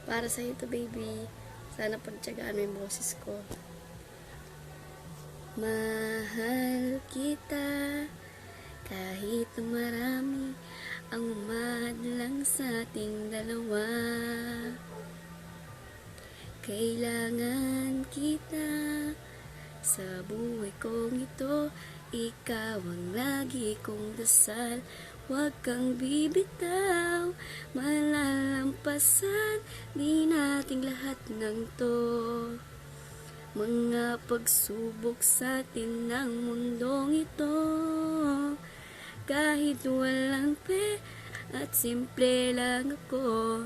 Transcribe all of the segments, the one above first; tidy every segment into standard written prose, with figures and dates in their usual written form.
Para sa ito, baby. Sana pagtyagaan mo yung boses ko. Mahal kita kahit na marami ang umahadlang sa ating dalawa. Kailangan kita sa buhay kong ito. Ikaw ang lagi kong dasal. Huwag kang bibitaw, malalampasan di nating lahat ng to. Mga pagsubok sa atin ng mundong ito. Kahit walang at simple lang ako,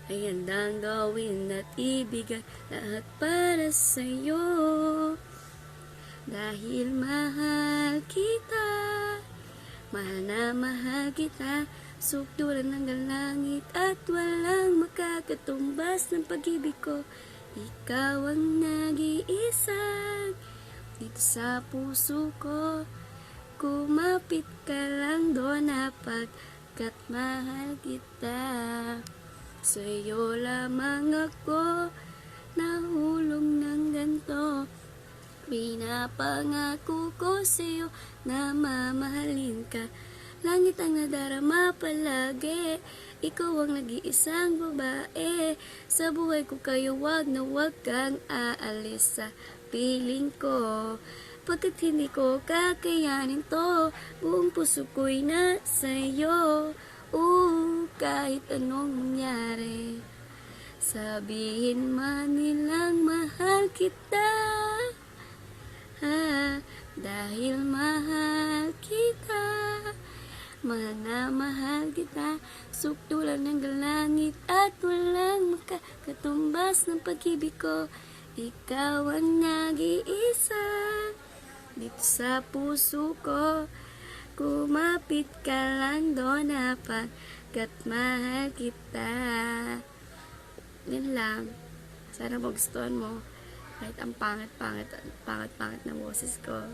ay handang gawin at ibigay lahat para sa'yo. Dahil mahal kita, mahal na mahal kita, sukdulan ng langit at walang makakatumbas ng pag-ibig ko. Ikaw ang nag-iisa dito sa puso ko. Kumapit ka lang doon napagkat mahal kita. Sa'yo lamang ako nahulog ng ganito. Pinapangako ko sa'yo na mamahalin ka. Langit ang nadarama palagi. Ikaw ang nag-iisang babae. Sa buhay ko kayo wag na wag kang aalis sa piling ko. Pagkat hindi ko kakayanin to, buong puso ko'y nasa'yo. Kahit anong mangyari, sabihin man nilang mahal kita. Dahil mahal kita, mahal na mahal kita, sukdulan ng langit at walang makakatumbas ng pag-ibig ko. Ikaw ang nag-iisa dito sa puso ko. Kumapit ka lang doon napagkat mahal kita. Yan lang. Sana magustuhan mo. Kahit ang pangit-pangit na boses ko.